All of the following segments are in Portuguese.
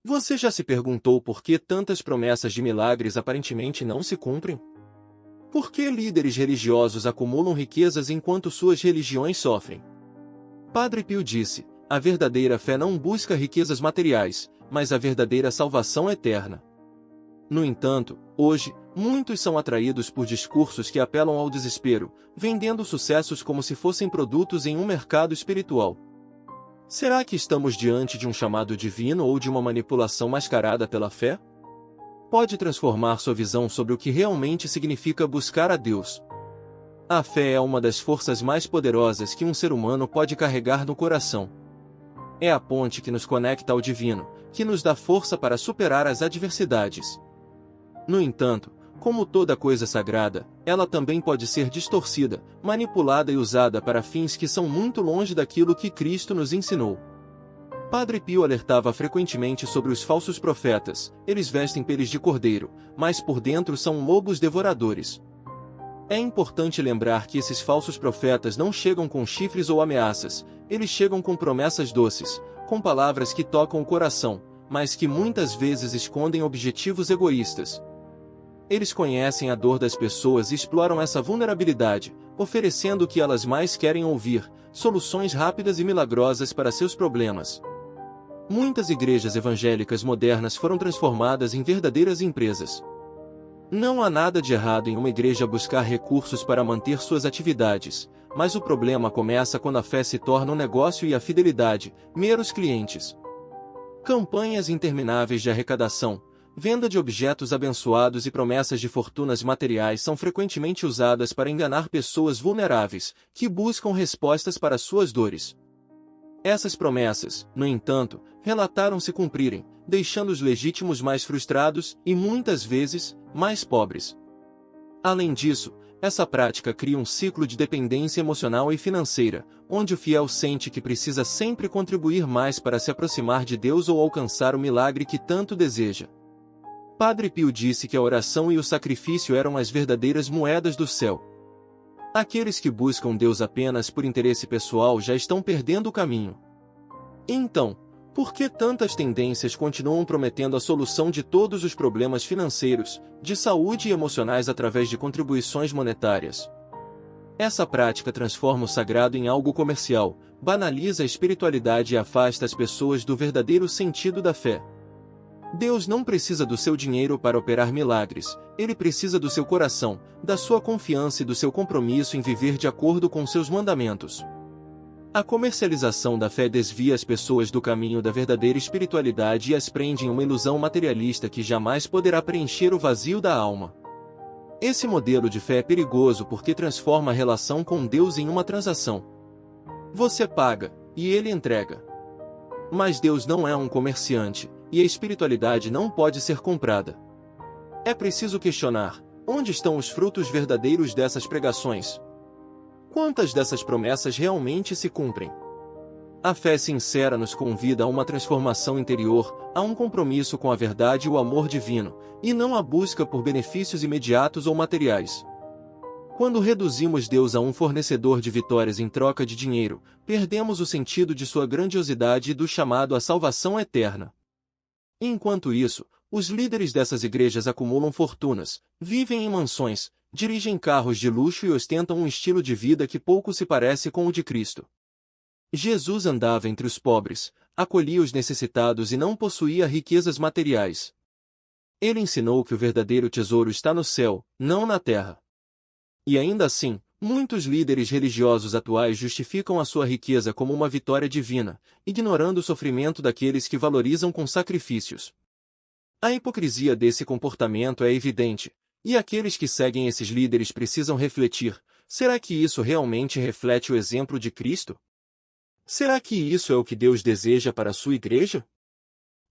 Você já se perguntou por que tantas promessas de milagres aparentemente não se cumprem? Por que líderes religiosos acumulam riquezas enquanto suas religiões sofrem? Padre Pio disse: a verdadeira fé não busca riquezas materiais, mas a verdadeira salvação eterna. No entanto, hoje, muitos são atraídos por discursos que apelam ao desespero, vendendo sucessos como se fossem produtos em um mercado espiritual. Será que estamos diante de um chamado divino ou de uma manipulação mascarada pela fé? Pode transformar sua visão sobre o que realmente significa buscar a Deus. A fé é uma das forças mais poderosas que um ser humano pode carregar no coração. É a ponte que nos conecta ao divino, que nos dá força para superar as adversidades. No entanto, como toda coisa sagrada, ela também pode ser distorcida, manipulada e usada para fins que são muito longe daquilo que Cristo nos ensinou. Padre Pio alertava frequentemente sobre os falsos profetas. Eles vestem peles de cordeiro, mas por dentro são lobos devoradores. É importante lembrar que esses falsos profetas não chegam com chifres ou ameaças, eles chegam com promessas doces, com palavras que tocam o coração, mas que muitas vezes escondem objetivos egoístas. Eles conhecem a dor das pessoas e exploram essa vulnerabilidade, oferecendo o que elas mais querem ouvir: soluções rápidas e milagrosas para seus problemas. Muitas igrejas evangélicas modernas foram transformadas em verdadeiras empresas. Não há nada de errado em uma igreja buscar recursos para manter suas atividades, mas o problema começa quando a fé se torna um negócio e a fidelidade, meros clientes. Campanhas intermináveis de arrecadação, venda de objetos abençoados e promessas de fortunas materiais são frequentemente usadas para enganar pessoas vulneráveis, que buscam respostas para suas dores. Essas promessas, no entanto, relataram-se cumprirem, deixando os legítimos mais frustrados e, muitas vezes, mais pobres. Além disso, essa prática cria um ciclo de dependência emocional e financeira, onde o fiel sente que precisa sempre contribuir mais para se aproximar de Deus ou alcançar o milagre que tanto deseja. Padre Pio disse que a oração e o sacrifício eram as verdadeiras moedas do céu. Aqueles que buscam Deus apenas por interesse pessoal já estão perdendo o caminho. Então, por que tantas tendências continuam prometendo a solução de todos os problemas financeiros, de saúde e emocionais através de contribuições monetárias? Essa prática transforma o sagrado em algo comercial, banaliza a espiritualidade e afasta as pessoas do verdadeiro sentido da fé. Deus não precisa do seu dinheiro para operar milagres, ele precisa do seu coração, da sua confiança e do seu compromisso em viver de acordo com seus mandamentos. A comercialização da fé desvia as pessoas do caminho da verdadeira espiritualidade e as prende em uma ilusão materialista que jamais poderá preencher o vazio da alma. Esse modelo de fé é perigoso porque transforma a relação com Deus em uma transação. Você paga, e ele entrega. Mas Deus não é um comerciante, e a espiritualidade não pode ser comprada. É preciso questionar: onde estão os frutos verdadeiros dessas pregações? Quantas dessas promessas realmente se cumprem? A fé sincera nos convida a uma transformação interior, a um compromisso com a verdade e o amor divino, e não a busca por benefícios imediatos ou materiais. Quando reduzimos Deus a um fornecedor de vitórias em troca de dinheiro, perdemos o sentido de sua grandiosidade e do chamado à salvação eterna. Enquanto isso, os líderes dessas igrejas acumulam fortunas, vivem em mansões, dirigem carros de luxo e ostentam um estilo de vida que pouco se parece com o de Cristo. Jesus andava entre os pobres, acolhia os necessitados e não possuía riquezas materiais. Ele ensinou que o verdadeiro tesouro está no céu, não na terra. E ainda assim, muitos líderes religiosos atuais justificam a sua riqueza como uma vitória divina, ignorando o sofrimento daqueles que valorizam com sacrifícios. A hipocrisia desse comportamento é evidente, e aqueles que seguem esses líderes precisam refletir: será que isso realmente reflete o exemplo de Cristo? Será que isso é o que Deus deseja para a sua igreja?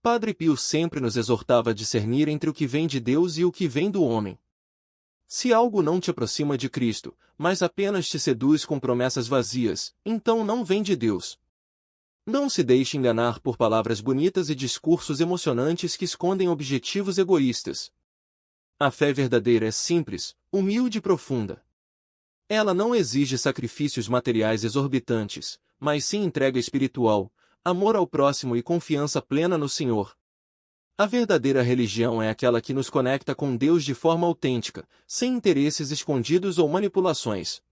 Padre Pio sempre nos exortava a discernir entre o que vem de Deus e o que vem do homem. Se algo não te aproxima de Cristo, mas apenas te seduz com promessas vazias, então não vem de Deus. Não se deixe enganar por palavras bonitas e discursos emocionantes que escondem objetivos egoístas. A fé verdadeira é simples, humilde e profunda. Ela não exige sacrifícios materiais exorbitantes, mas sim entrega espiritual, amor ao próximo e confiança plena no Senhor. A verdadeira religião é aquela que nos conecta com Deus de forma autêntica, sem interesses escondidos ou manipulações.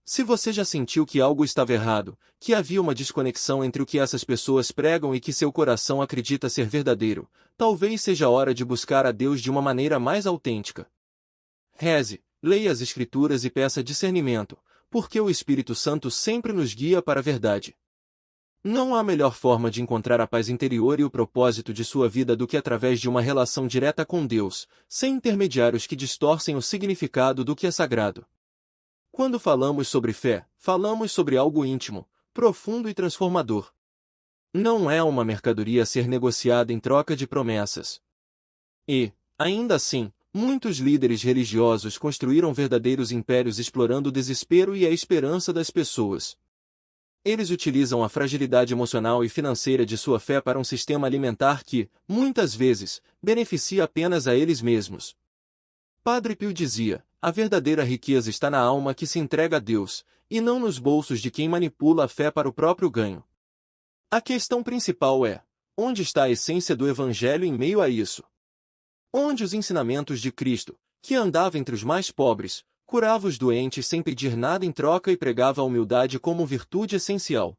Se você já sentiu que algo estava errado, que havia uma desconexão entre o que essas pessoas pregam e que seu coração acredita ser verdadeiro, talvez seja hora de buscar a Deus de uma maneira mais autêntica. Reze, leia as Escrituras e peça discernimento, porque o Espírito Santo sempre nos guia para a verdade. Não há melhor forma de encontrar a paz interior e o propósito de sua vida do que através de uma relação direta com Deus, sem intermediários que distorcem o significado do que é sagrado. Quando falamos sobre fé, falamos sobre algo íntimo, profundo e transformador. Não é uma mercadoria a ser negociada em troca de promessas. E, ainda assim, muitos líderes religiosos construíram verdadeiros impérios explorando o desespero e a esperança das pessoas. Eles utilizam a fragilidade emocional e financeira de sua fé para um sistema alimentar que, muitas vezes, beneficia apenas a eles mesmos. Padre Pio dizia, a verdadeira riqueza está na alma que se entrega a Deus, e não nos bolsos de quem manipula a fé para o próprio ganho. A questão principal é, onde está a essência do Evangelho em meio a isso? Onde os ensinamentos de Cristo, que andava entre os mais pobres, curava os doentes sem pedir nada em troca e pregava a humildade como virtude essencial?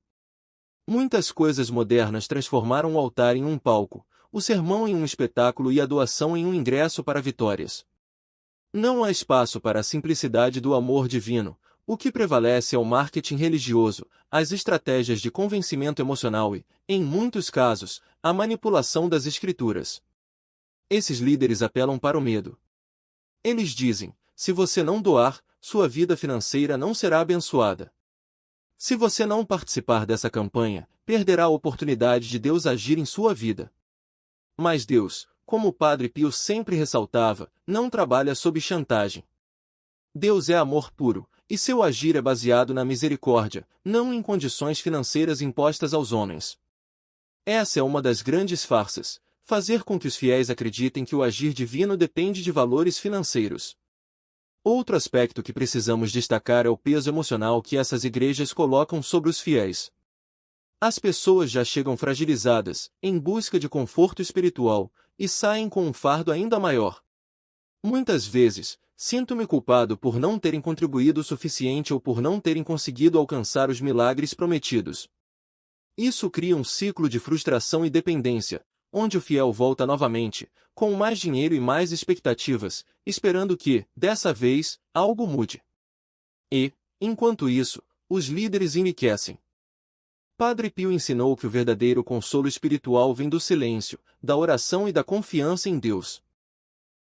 Muitas coisas modernas transformaram o altar em um palco, o sermão em um espetáculo e a doação em um ingresso para vitórias. Não há espaço para a simplicidade do amor divino. O que prevalece é o marketing religioso, as estratégias de convencimento emocional e, em muitos casos, a manipulação das Escrituras. Esses líderes apelam para o medo. Eles dizem, se você não doar, sua vida financeira não será abençoada. Se você não participar dessa campanha, perderá a oportunidade de Deus agir em sua vida. Mas Deus, como o Padre Pio sempre ressaltava, não trabalha sob chantagem. Deus é amor puro, e seu agir é baseado na misericórdia, não em condições financeiras impostas aos homens. Essa é uma das grandes farsas, fazer com que os fiéis acreditem que o agir divino depende de valores financeiros. Outro aspecto que precisamos destacar é o peso emocional que essas igrejas colocam sobre os fiéis. As pessoas já chegam fragilizadas, em busca de conforto espiritual, e saem com um fardo ainda maior. Muitas vezes, sinto-me culpado por não terem contribuído o suficiente ou por não terem conseguido alcançar os milagres prometidos. Isso cria um ciclo de frustração e dependência, onde o fiel volta novamente, com mais dinheiro e mais expectativas, esperando que, dessa vez, algo mude. E, enquanto isso, os líderes enriquecem. Padre Pio ensinou que o verdadeiro consolo espiritual vem do silêncio, da oração e da confiança em Deus.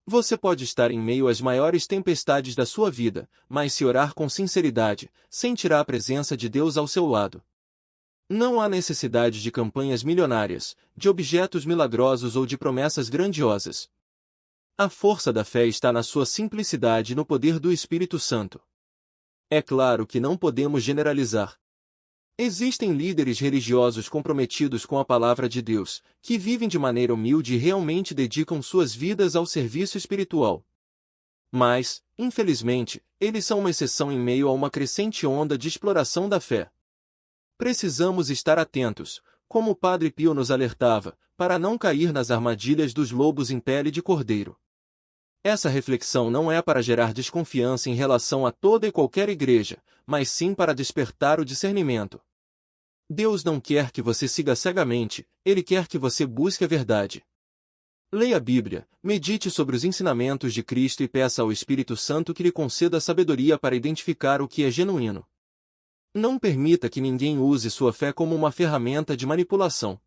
Você pode estar em meio às maiores tempestades da sua vida, mas se orar com sinceridade, sentirá a presença de Deus ao seu lado. Não há necessidade de campanhas milionárias, de objetos milagrosos ou de promessas grandiosas. A força da fé está na sua simplicidade e no poder do Espírito Santo. É claro que não podemos generalizar. Existem líderes religiosos comprometidos com a palavra de Deus, que vivem de maneira humilde e realmente dedicam suas vidas ao serviço espiritual. Mas, infelizmente, eles são uma exceção em meio a uma crescente onda de exploração da fé. Precisamos estar atentos, como o Padre Pio nos alertava, para não cair nas armadilhas dos lobos em pele de cordeiro. Essa reflexão não é para gerar desconfiança em relação a toda e qualquer igreja, mas sim para despertar o discernimento. Deus não quer que você siga cegamente, Ele quer que você busque a verdade. Leia a Bíblia, medite sobre os ensinamentos de Cristo e peça ao Espírito Santo que lhe conceda sabedoria para identificar o que é genuíno. Não permita que ninguém use sua fé como uma ferramenta de manipulação.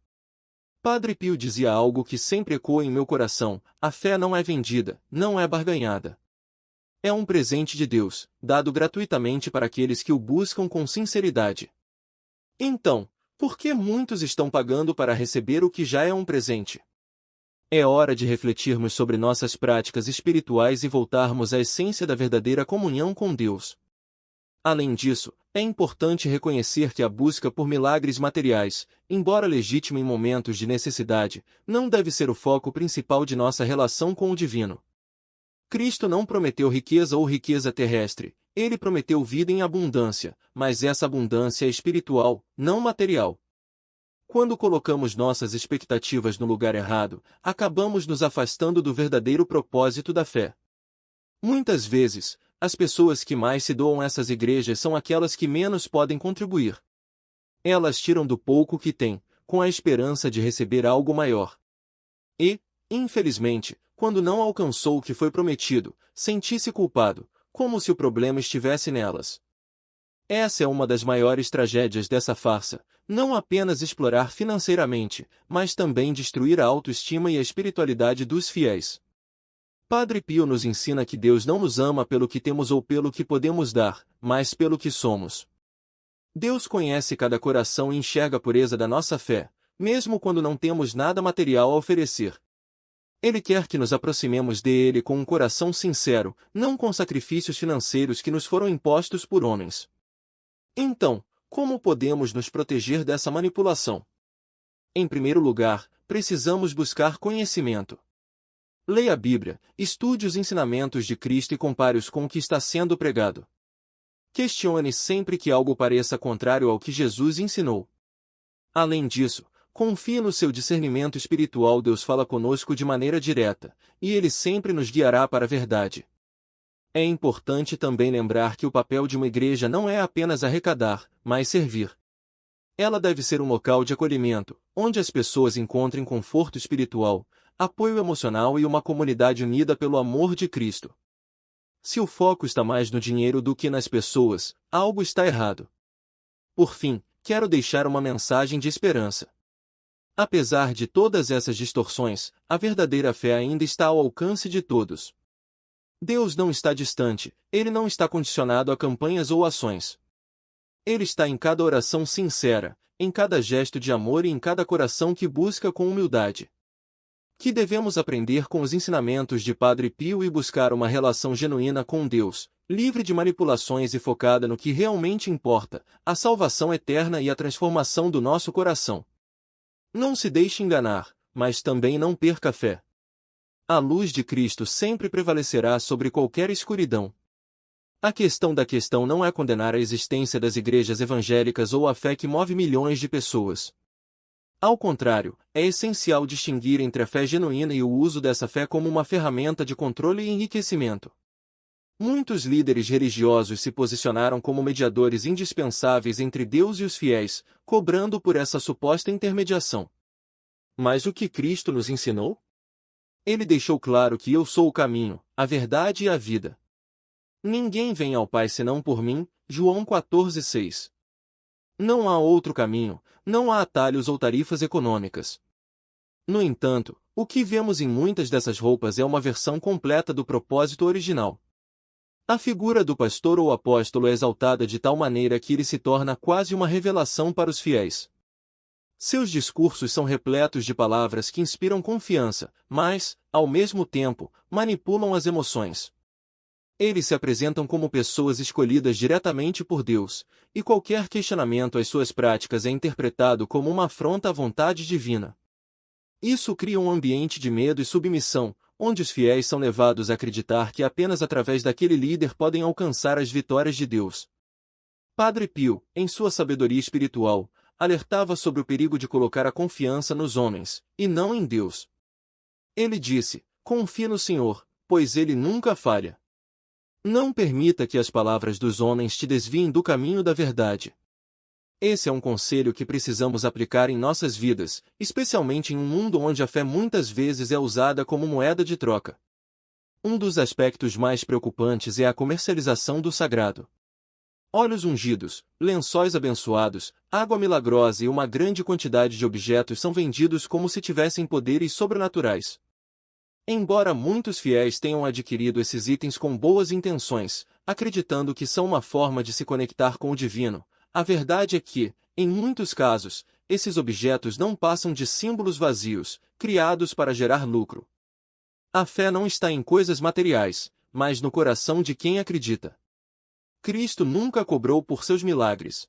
Padre Pio dizia algo que sempre ecoa em meu coração: a fé não é vendida, não é barganhada. É um presente de Deus, dado gratuitamente para aqueles que o buscam com sinceridade. Então, por que muitos estão pagando para receber o que já é um presente? É hora de refletirmos sobre nossas práticas espirituais e voltarmos à essência da verdadeira comunhão com Deus. Além disso, é importante reconhecer que a busca por milagres materiais, embora legítima em momentos de necessidade, não deve ser o foco principal de nossa relação com o divino. Cristo não prometeu riqueza ou riqueza terrestre, ele prometeu vida em abundância, mas essa abundância é espiritual, não material. Quando colocamos nossas expectativas no lugar errado, acabamos nos afastando do verdadeiro propósito da fé. Muitas vezes, as pessoas que mais se doam a essas igrejas são aquelas que menos podem contribuir. Elas tiram do pouco que têm, com a esperança de receber algo maior. E, infelizmente, quando não alcançou o que foi prometido, senti-se culpado, como se o problema estivesse nelas. Essa é uma das maiores tragédias dessa farsa, não apenas explorar financeiramente, mas também destruir a autoestima e a espiritualidade dos fiéis. Padre Pio nos ensina que Deus não nos ama pelo que temos ou pelo que podemos dar, mas pelo que somos. Deus conhece cada coração e enxerga a pureza da nossa fé, mesmo quando não temos nada material a oferecer. Ele quer que nos aproximemos dele com um coração sincero, não com sacrifícios financeiros que nos foram impostos por homens. Então, como podemos nos proteger dessa manipulação? Em primeiro lugar, precisamos buscar conhecimento. Leia a Bíblia, estude os ensinamentos de Cristo e compare-os com o que está sendo pregado. Questione sempre que algo pareça contrário ao que Jesus ensinou. Além disso, confie no seu discernimento espiritual. Deus fala conosco de maneira direta, e Ele sempre nos guiará para a verdade. É importante também lembrar que o papel de uma igreja não é apenas arrecadar, mas servir. Ela deve ser um local de acolhimento, onde as pessoas encontrem conforto espiritual, apoio emocional e uma comunidade unida pelo amor de Cristo. Se o foco está mais no dinheiro do que nas pessoas, algo está errado. Por fim, quero deixar uma mensagem de esperança. Apesar de todas essas distorções, a verdadeira fé ainda está ao alcance de todos. Deus não está distante, Ele não está condicionado a campanhas ou ações. Ele está em cada oração sincera, em cada gesto de amor e em cada coração que busca com humildade. Que devemos aprender com os ensinamentos de Padre Pio e buscar uma relação genuína com Deus, livre de manipulações e focada no que realmente importa, a salvação eterna e a transformação do nosso coração. Não se deixe enganar, mas também não perca a fé. A luz de Cristo sempre prevalecerá sobre qualquer escuridão. A questão da questão não é condenar a existência das igrejas evangélicas ou a fé que move milhões de pessoas. Ao contrário, é essencial distinguir entre a fé genuína e o uso dessa fé como uma ferramenta de controle e enriquecimento. Muitos líderes religiosos se posicionaram como mediadores indispensáveis entre Deus e os fiéis, cobrando por essa suposta intermediação. Mas o que Cristo nos ensinou? Ele deixou claro que eu sou o caminho, a verdade e a vida. Ninguém vem ao Pai senão por mim, João 14,6. Não há outro caminho, não há atalhos ou tarifas econômicas. No entanto, o que vemos em muitas dessas roupas é uma versão completa do propósito original. A figura do pastor ou apóstolo é exaltada de tal maneira que ele se torna quase uma revelação para os fiéis. Seus discursos são repletos de palavras que inspiram confiança, mas, ao mesmo tempo, manipulam as emoções. Eles se apresentam como pessoas escolhidas diretamente por Deus, e qualquer questionamento às suas práticas é interpretado como uma afronta à vontade divina. Isso cria um ambiente de medo e submissão, onde os fiéis são levados a acreditar que apenas através daquele líder podem alcançar as vitórias de Deus. Padre Pio, em sua sabedoria espiritual, alertava sobre o perigo de colocar a confiança nos homens, e não em Deus. Ele disse: confie no Senhor, pois Ele nunca falha. Não permita que as palavras dos homens te desviem do caminho da verdade. Esse é um conselho que precisamos aplicar em nossas vidas, especialmente em um mundo onde a fé muitas vezes é usada como moeda de troca. Um dos aspectos mais preocupantes é a comercialização do sagrado. Óleos ungidos, lençóis abençoados, água milagrosa e uma grande quantidade de objetos são vendidos como se tivessem poderes sobrenaturais. Embora muitos fiéis tenham adquirido esses itens com boas intenções, acreditando que são uma forma de se conectar com o divino, a verdade é que, em muitos casos, esses objetos não passam de símbolos vazios, criados para gerar lucro. A fé não está em coisas materiais, mas no coração de quem acredita. Cristo nunca cobrou por seus milagres.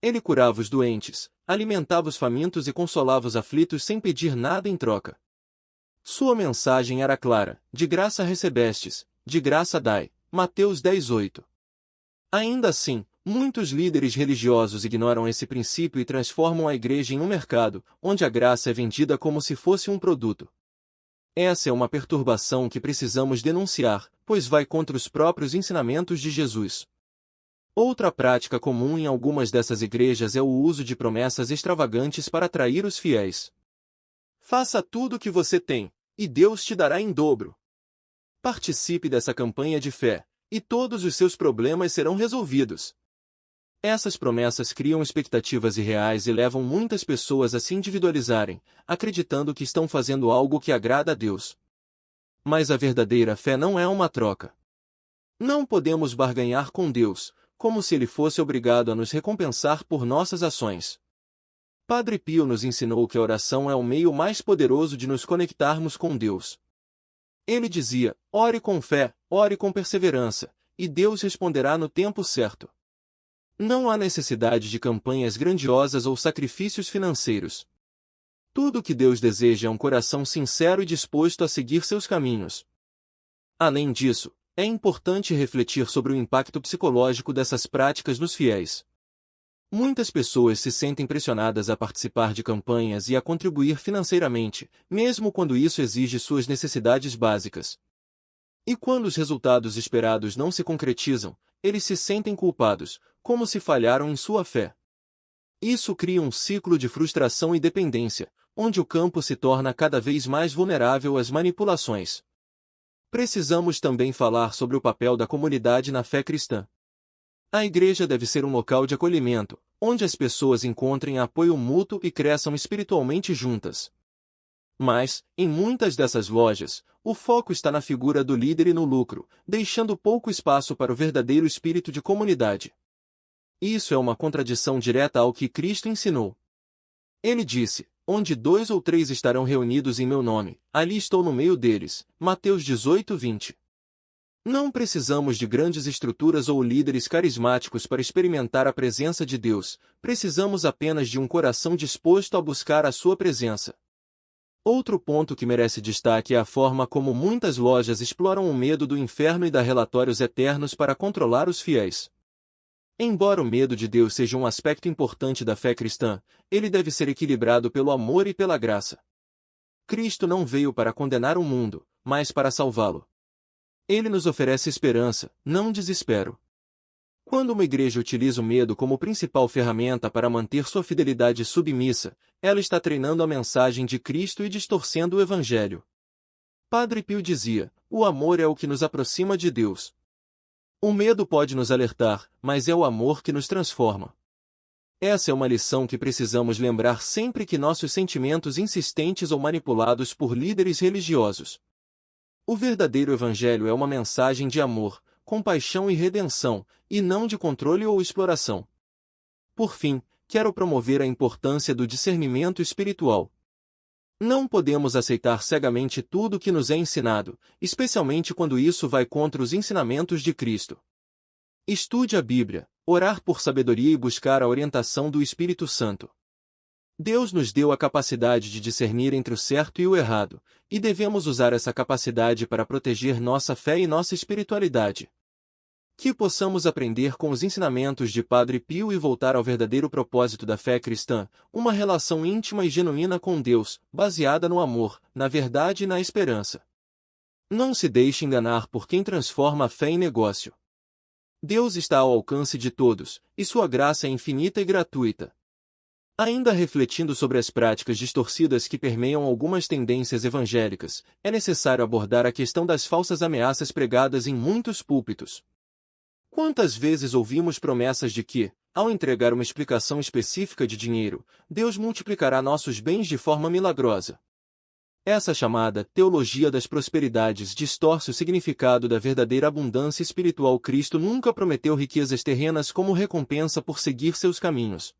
Ele curava os doentes, alimentava os famintos e consolava os aflitos sem pedir nada em troca. Sua mensagem era clara: de graça recebestes, de graça dai. Mateus 10:8. Ainda assim, Muitos líderes religiosos ignoram esse princípio e transformam a igreja em um mercado, onde a graça é vendida como se fosse um produto. Essa é uma perturbação que precisamos denunciar, pois vai contra os próprios ensinamentos de Jesus. Outra prática comum em algumas dessas igrejas é o uso de promessas extravagantes para atrair os fiéis. Faça tudo o que você tem, e Deus te dará em dobro. Participe dessa campanha de fé, e todos os seus problemas serão resolvidos. Essas promessas criam expectativas irreais e levam muitas pessoas a se individualizarem, acreditando que estão fazendo algo que agrada a Deus. Mas a verdadeira fé não é uma troca. Não podemos barganhar com Deus, como se Ele fosse obrigado a nos recompensar por nossas ações. Padre Pio nos ensinou que a oração é o meio mais poderoso de nos conectarmos com Deus. Ele dizia: ore com fé, ore com perseverança, e Deus responderá no tempo certo. Não há necessidade de campanhas grandiosas ou sacrifícios financeiros. Tudo o que Deus deseja é um coração sincero e disposto a seguir seus caminhos. Além disso, é importante refletir sobre o impacto psicológico dessas práticas nos fiéis. Muitas pessoas se sentem pressionadas a participar de campanhas e a contribuir financeiramente, mesmo quando isso exige suas necessidades básicas. E quando os resultados esperados não se concretizam, eles se sentem culpados, como se falharam em sua fé. Isso cria um ciclo de frustração e dependência, onde o campo se torna cada vez mais vulnerável às manipulações. Precisamos também falar sobre o papel da comunidade na fé cristã. A igreja deve ser um local de acolhimento, onde as pessoas encontrem apoio mútuo e cresçam espiritualmente juntas. Mas, em muitas dessas lojas, o foco está na figura do líder e no lucro, deixando pouco espaço para o verdadeiro espírito de comunidade. Isso é uma contradição direta ao que Cristo ensinou. Ele disse: onde 2 ou 3 estarão reunidos em meu nome, ali estou no meio deles. Mateus 18:20. Não precisamos de grandes estruturas ou líderes carismáticos para experimentar a presença de Deus, precisamos apenas de um coração disposto a buscar a sua presença. Outro ponto que merece destaque é a forma como muitas lojas exploram o medo do inferno e dão relatórios eternos para controlar os fiéis. Embora o medo de Deus seja um aspecto importante da fé cristã, ele deve ser equilibrado pelo amor e pela graça. Cristo não veio para condenar o mundo, mas para salvá-lo. Ele nos oferece esperança, não desespero. Quando uma igreja utiliza o medo como principal ferramenta para manter sua fidelidade submissa, ela está treinando a mensagem de Cristo e distorcendo o Evangelho. Padre Pio dizia: o amor é o que nos aproxima de Deus. O medo pode nos alertar, mas é o amor que nos transforma. Essa é uma lição que precisamos lembrar sempre que nossos sentimentos insistentes ou manipulados por líderes religiosos. O verdadeiro Evangelho é uma mensagem de amor, compaixão e redenção, e não de controle ou exploração. Por fim, quero promover a importância do discernimento espiritual. Não podemos aceitar cegamente tudo o que nos é ensinado, especialmente quando isso vai contra os ensinamentos de Cristo. Estude a Bíblia, orar por sabedoria e buscar a orientação do Espírito Santo. Deus nos deu a capacidade de discernir entre o certo e o errado, e devemos usar essa capacidade para proteger nossa fé e nossa espiritualidade. Que possamos aprender com os ensinamentos de Padre Pio e voltar ao verdadeiro propósito da fé cristã, uma relação íntima e genuína com Deus, baseada no amor, na verdade e na esperança. Não se deixe enganar por quem transforma a fé em negócio. Deus está ao alcance de todos, e sua graça é infinita e gratuita. Ainda refletindo sobre as práticas distorcidas que permeiam algumas tendências evangélicas, é necessário abordar a questão das falsas ameaças pregadas em muitos púlpitos. Quantas vezes ouvimos promessas de que, ao entregar uma explicação específica de dinheiro, Deus multiplicará nossos bens de forma milagrosa? Essa chamada teologia das prosperidades distorce o significado da verdadeira abundância espiritual. Cristo nunca prometeu riquezas terrenas como recompensa por seguir seus caminhos.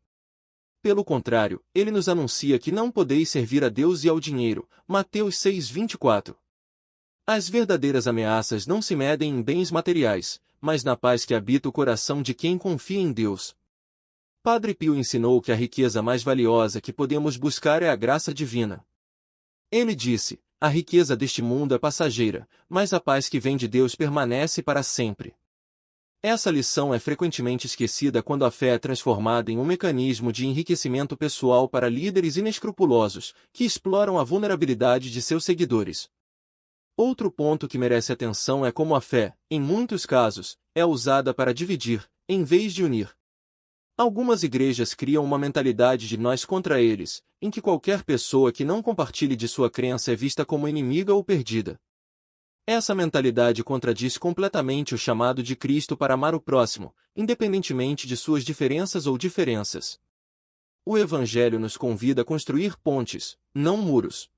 Pelo contrário, ele nos anuncia que não podeis servir a Deus e ao dinheiro. Mateus 6:24. As verdadeiras ameaças não se medem em bens materiais, mas na paz que habita o coração de quem confia em Deus. Padre Pio ensinou que a riqueza mais valiosa que podemos buscar é a graça divina. Ele disse: a riqueza deste mundo é passageira, mas a paz que vem de Deus permanece para sempre. Essa lição é frequentemente esquecida quando a fé é transformada em um mecanismo de enriquecimento pessoal para líderes inescrupulosos, que exploram a vulnerabilidade de seus seguidores. Outro ponto que merece atenção é como a fé, em muitos casos, é usada para dividir, em vez de unir. Algumas igrejas criam uma mentalidade de nós contra eles, em que qualquer pessoa que não compartilhe de sua crença é vista como inimiga ou perdida. Essa mentalidade contradiz completamente o chamado de Cristo para amar o próximo, independentemente de suas diferenças ou diferenças. O Evangelho nos convida a construir pontes, não muros.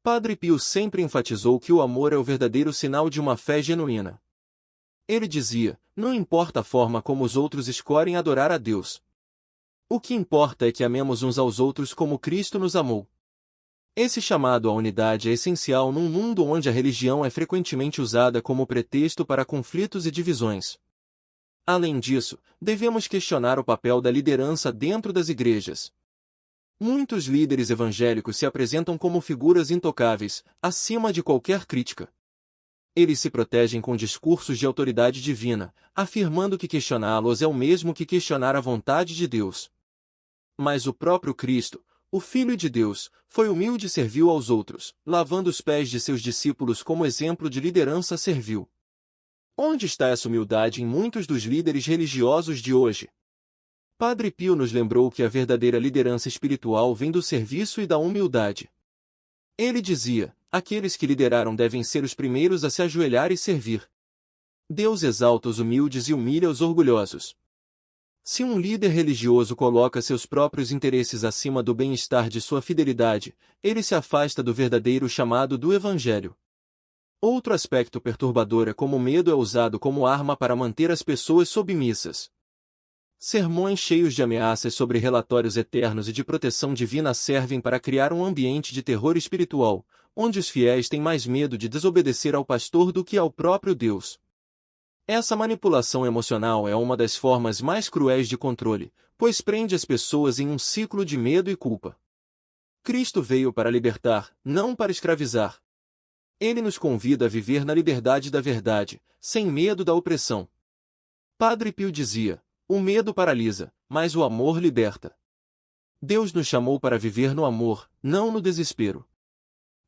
Padre Pio sempre enfatizou que o amor é o verdadeiro sinal de uma fé genuína. Ele dizia: não importa a forma como os outros escolhem adorar a Deus. O que importa é que amemos uns aos outros como Cristo nos amou. Esse chamado à unidade é essencial num mundo onde a religião é frequentemente usada como pretexto para conflitos e divisões. Além disso, devemos questionar o papel da liderança dentro das igrejas. Muitos líderes evangélicos se apresentam como figuras intocáveis, acima de qualquer crítica. Eles se protegem com discursos de autoridade divina, afirmando que questioná-los é o mesmo que questionar a vontade de Deus. Mas o próprio Cristo, o Filho de Deus, foi humilde e serviu aos outros, lavando os pés de seus discípulos como exemplo de liderança servil. Onde está essa humildade em muitos dos líderes religiosos de hoje? Padre Pio nos lembrou que a verdadeira liderança espiritual vem do serviço e da humildade. Ele dizia: aqueles que lideraram devem ser os primeiros a se ajoelhar e servir. Deus exalta os humildes e humilha os orgulhosos. Se um líder religioso coloca seus próprios interesses acima do bem-estar de sua fidelidade, ele se afasta do verdadeiro chamado do Evangelho. Outro aspecto perturbador é como o medo é usado como arma para manter as pessoas submissas. Sermões cheios de ameaças sobre relatórios eternos e de proteção divina servem para criar um ambiente de terror espiritual, onde os fiéis têm mais medo de desobedecer ao pastor do que ao próprio Deus. Essa manipulação emocional é uma das formas mais cruéis de controle, pois prende as pessoas em um ciclo de medo e culpa. Cristo veio para libertar, não para escravizar. Ele nos convida a viver na liberdade da verdade, sem medo da opressão. Padre Pio dizia: o medo paralisa, mas o amor liberta. Deus nos chamou para viver no amor, não no desespero.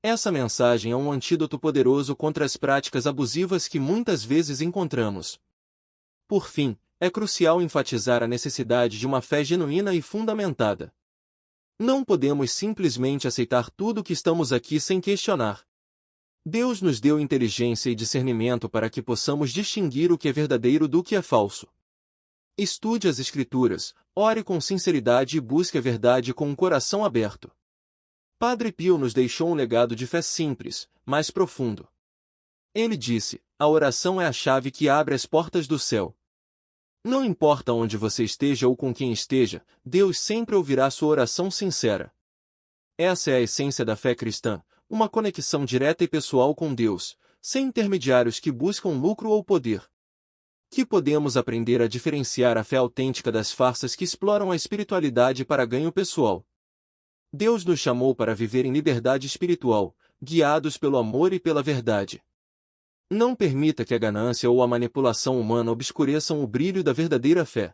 Essa mensagem é um antídoto poderoso contra as práticas abusivas que muitas vezes encontramos. Por fim, é crucial enfatizar a necessidade de uma fé genuína e fundamentada. Não podemos simplesmente aceitar tudo que estamos aqui sem questionar. Deus nos deu inteligência e discernimento para que possamos distinguir o que é verdadeiro do que é falso. Estude as Escrituras, ore com sinceridade e busque a verdade com um coração aberto. Padre Pio nos deixou um legado de fé simples, mas profundo. Ele disse: a oração é a chave que abre as portas do céu. Não importa onde você esteja ou com quem esteja, Deus sempre ouvirá sua oração sincera. Essa é a essência da fé cristã, uma conexão direta e pessoal com Deus, sem intermediários que buscam lucro ou poder. Que podemos aprender a diferenciar a fé autêntica das farsas que exploram a espiritualidade para ganho pessoal. Deus nos chamou para viver em liberdade espiritual, guiados pelo amor e pela verdade. Não permita que a ganância ou a manipulação humana obscureçam o brilho da verdadeira fé.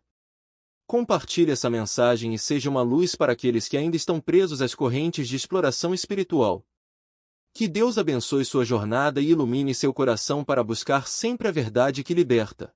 Compartilhe essa mensagem e seja uma luz para aqueles que ainda estão presos às correntes de exploração espiritual. Que Deus abençoe sua jornada e ilumine seu coração para buscar sempre a verdade que liberta.